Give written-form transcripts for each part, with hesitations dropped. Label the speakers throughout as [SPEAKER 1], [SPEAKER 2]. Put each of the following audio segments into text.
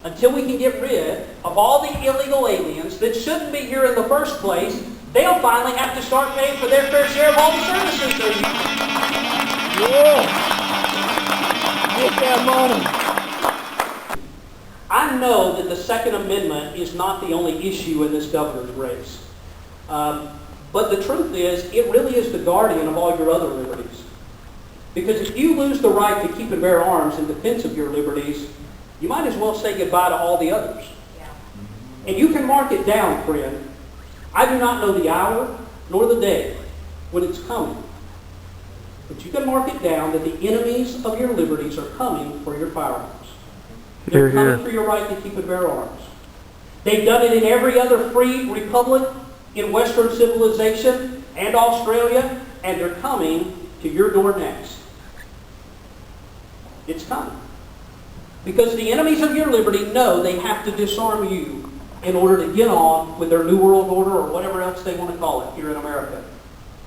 [SPEAKER 1] until we can get rid of all the illegal aliens that shouldn't be here in the first place, they'll finally have to start paying for their fair share of all the services they're using.
[SPEAKER 2] Yeah. Get that money.
[SPEAKER 1] I know that the Second Amendment is not the only issue in this governor's race. But the truth is, it really is the guardian of all your other liberties. Because if you lose the right to keep and bear arms in defense of your liberties, you might as well say goodbye to all the others. Yeah. And you can mark it down, friend. I do not know the hour nor the day when it's coming. But you can mark it down that the enemies of your liberties are coming for your firearms. They're coming for your right to keep and bear arms. They've done it in every other free republic in Western civilization and Australia, and they're coming to your door next. It's coming. Because the enemies of your liberty know they have to disarm you in order to get on with their New World Order or whatever else they want to call it here in America,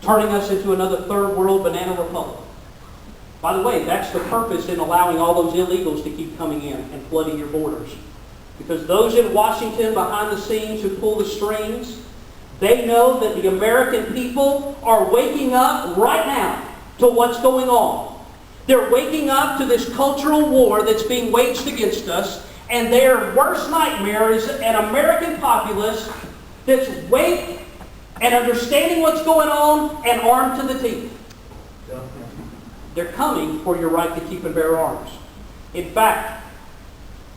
[SPEAKER 1] turning us into another third world banana republic. By the way, that's the purpose in allowing all those illegals to keep coming in and flooding your borders. Because those in Washington behind the scenes who pull the strings, they know that the American people are waking up right now to what's going on. They're waking up to this cultural war that's being waged against us, and their worst nightmare is an American populace that's awake and understanding what's going on and armed to the teeth. They're coming for your right to keep and bear arms. In fact,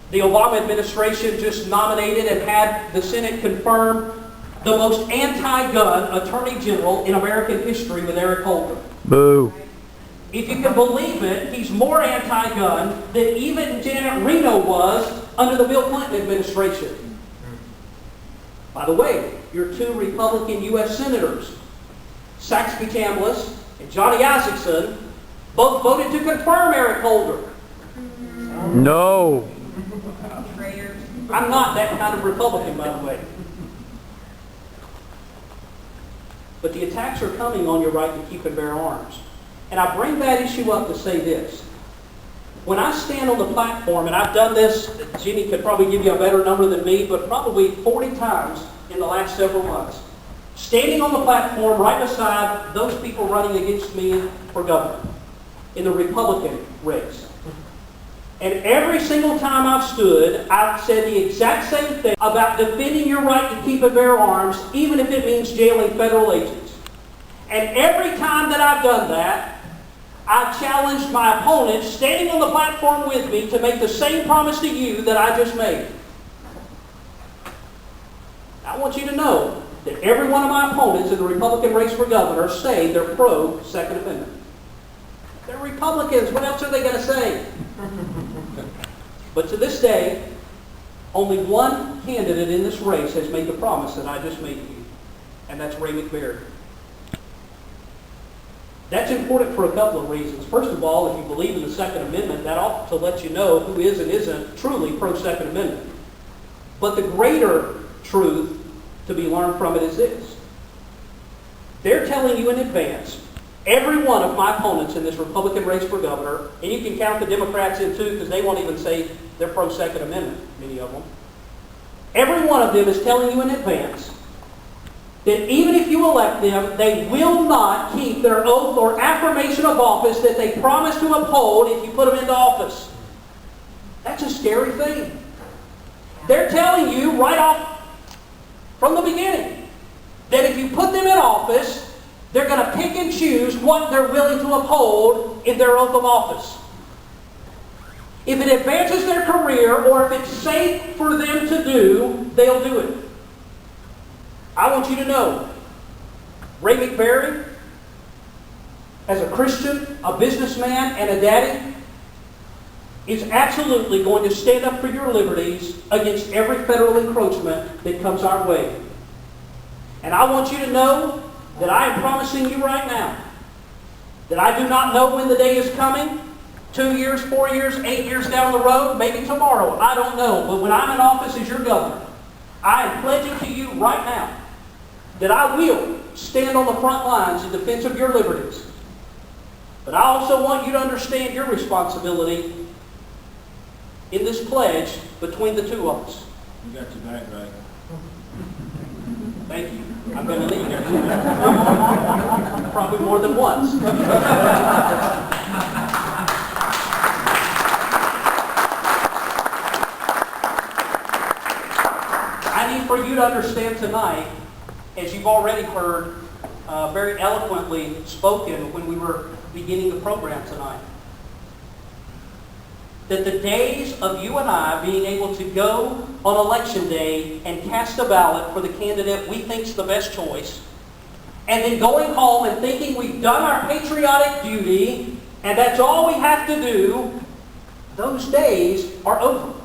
[SPEAKER 1] the Obama administration just nominated and had the Senate confirm the most anti-gun Attorney General in American history with Eric Holder.
[SPEAKER 2] Boo.
[SPEAKER 1] If you can believe it, he's more anti-gun than even Janet Reno was under the Bill Clinton administration. By the way, your two Republican U.S. Senators, Saxby Chambliss and Johnny Isakson, both voted to confirm Eric Holder.
[SPEAKER 2] No.
[SPEAKER 1] I'm not that kind of Republican, by the way. But the attacks are coming on your right to keep and bear arms. And I bring that issue up to say this. When I stand on the platform, and I've done this, Jenny could probably give you a better number than me, but probably 40 times in the last several months, standing on the platform right beside those people running against me for governor in the Republican race. And every single time I've stood, I've said the exact same thing about defending your right to keep and bear arms, even if it means jailing federal agents. And every time that I've done that, I've challenged my opponents standing on the platform with me to make the same promise to you that I just made. I want you to know that every one of my opponents in the Republican race for governor say they're pro-Second Amendment. They're Republicans. What else are they going to say? But to this day, only one candidate in this race has made the promise that I just made to you, and that's Ray McBerry. That's important for a couple of reasons. First of all, if you believe in the Second Amendment, that ought to let you know who is and isn't truly pro-Second Amendment. But the greater truth to be learned from it is this. They're telling you in advance, every one of my opponents in this Republican race for governor, and you can count the Democrats in too, because they won't even say they're pro-Second Amendment, many of them. Every one of them is telling you in advance that even if you elect them, they will not keep their oath or affirmation of office that they promised to uphold if you put them into office. That's a scary thing. They're telling you right off from the beginning that if you put them in office, they're going to pick and choose what they're willing to uphold in their oath of office. If it advances their career or if it's safe for them to do, they'll do it. I want you to know, Ray McBerry, as a Christian, a businessman, and a daddy, is absolutely going to stand up for your liberties against every federal encroachment that comes our way. And I want you to know that I am promising you right now that I do not know when the day is coming, 2 years, 4 years, 8 years down the road, maybe tomorrow, I don't know. But when I'm in office as your governor, I am pledging to you right now that I will stand on the front lines in defense of your liberties. But I also want you to understand your responsibility in this pledge between the two of us.
[SPEAKER 3] You got your back right.
[SPEAKER 1] Thank you. I'm going to leave you. Probably more than once. I need for you to understand tonight, as you've already heard very eloquently spoken when we were beginning the program tonight, that the days of you and I being able to go on election day and cast a ballot for the candidate we think's the best choice, and then going home and thinking we've done our patriotic duty and that's all we have to do, those days are over.